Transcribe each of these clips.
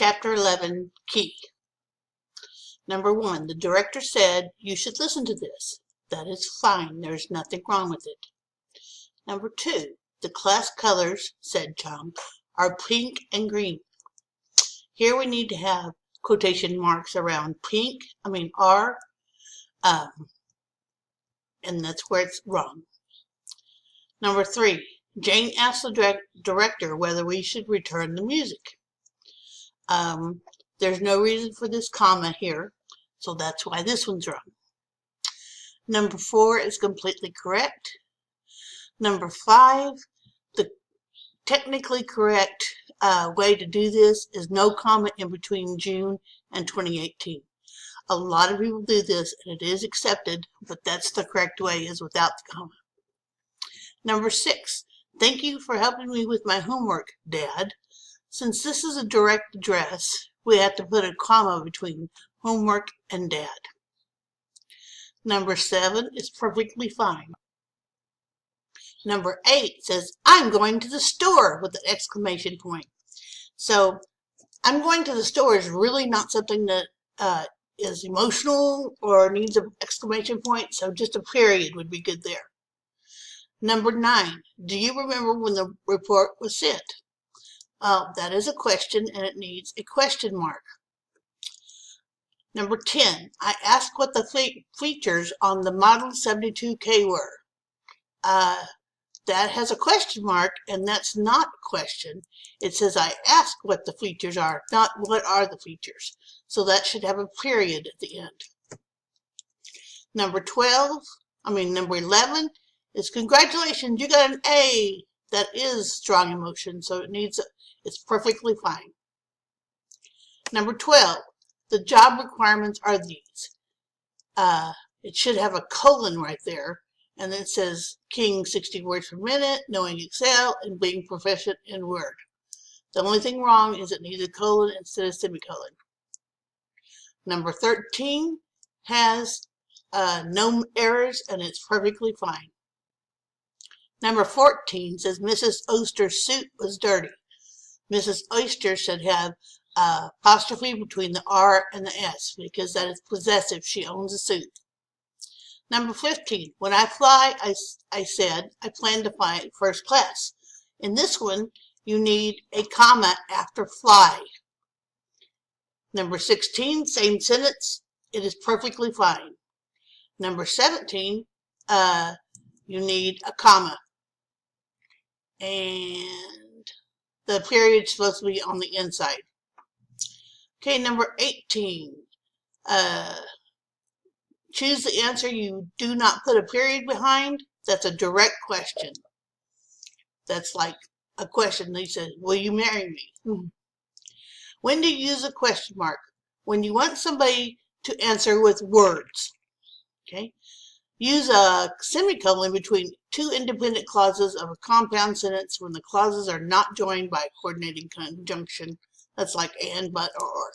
Chapter 11, Key. Number 1, the director said, "You should listen to this." That is fine. There's nothing wrong with it. Number 2, the class colors, said Tom, are pink and green. Here we need to have quotation marks around pink, R, and that's where it's wrong. Number 3, Jane asked the director whether we should return the music. There's no reason for this comma here, so that's why this one's wrong. Number 4 is completely correct. Number 5, the technically correct way to do this is no comma in between June and 2018. A lot of people do this, and it is accepted, but that's the correct way, is without the comma. Number 6, thank you for helping me with my homework, Dad. Since this is a direct address, we have to put a comma between homework and Dad. Number 7 is perfectly fine. Number 8 says, "I'm going to the store," with an exclamation point. So, "I'm going to the store" is really not something that is emotional or needs an exclamation point, so just a period would be good there. Number 9, do you remember when the report was sent? That is a question, and it needs a question mark. Number 10, I asked what the features on the Model 72K were. That has a question mark, and that's not a question. It says I asked what the features are, not what are the features. So that should have a period at the end. Number 11 is congratulations, you got an A. That is strong emotion, so it's perfectly fine. Number 12, the job requirements are these. It should have a colon right there, and it says King 60 words per minute, knowing Excel, and being proficient in Word. The only thing wrong is it needs a colon instead of semicolon. Number 13 has no errors, and it's perfectly fine. Number 14 says Mrs. Oyster's suit was dirty. Mrs. Oyster should have apostrophe between the R and the S, because that is possessive. She owns a suit. Number 15, when I fly, I said I plan to fly first class. In this one, you need a comma after fly. Number 16, same sentence. It is perfectly fine. Number 17, you need a comma. And the period's supposed to be on the inside. Okay, number 18. Choose the answer you do not put a period behind. That's a direct question. That's like a question. They said, will you marry me? When do you use a question mark? When you want somebody to answer with words. Okay. Use a semicolon between two independent clauses of a compound sentence when the clauses are not joined by a coordinating conjunction. That's like and, but, or.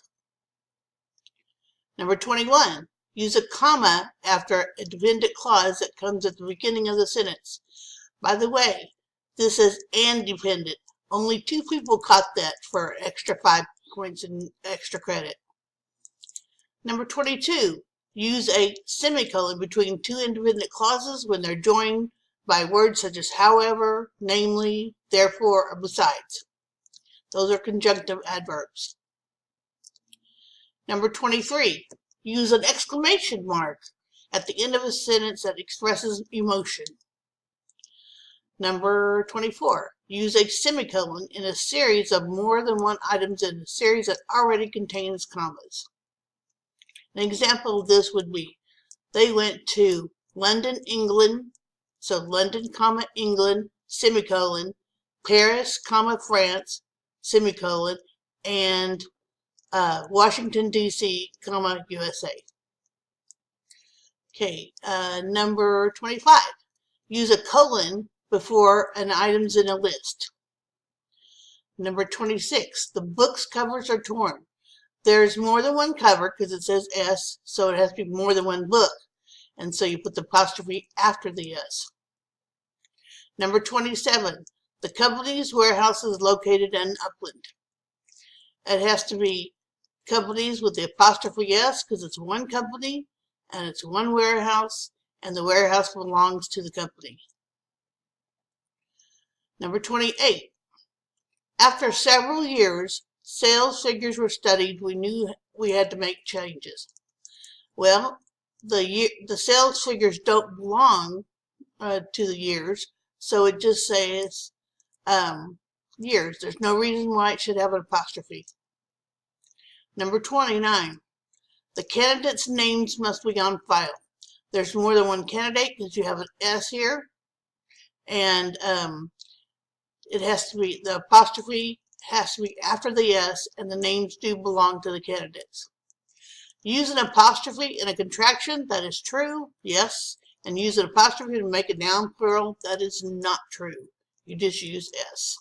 Number 21. Use a comma after a dependent clause that comes at the beginning of the sentence. By the way, this is and dependent. Only 2 people caught that for extra 5 points and extra credit. Number 22. Use a semicolon between 2 independent clauses when they're joined by words such as however, namely, therefore, or besides. Those are conjunctive adverbs. Number 23. Use an exclamation mark at the end of a sentence that expresses emotion. Number 24. Use a semicolon in a series of more than one items in a series that already contains commas. An example of this would be, they went to London, England, so London, comma, England, semicolon, Paris, comma, France, semicolon, and Washington, D.C., comma, USA. Okay, number 25. Use a colon before an item's in a list. Number 26. The book's covers are torn. There's more than one cover because it says S, so it has to be more than one book. And so you put the apostrophe after the S. Number 27. The company's warehouse is located in Upland. It has to be companies with the apostrophe S because it's one company and it's one warehouse and the warehouse belongs to the company. Number 28. After several years, sales figures were studied. We knew we had to make changes. Well, the sales figures don't belong to the years, so it just says years. There's no reason why it should have an apostrophe. Number 29. The candidates' names must be on file. There's more than one candidate because you have an S here, and it has to be, the apostrophe has to be after the S, and the names do belong to the candidates. Use an apostrophe in a contraction, that is true, yes. And use an apostrophe to make a noun plural, that is not true. You just use S.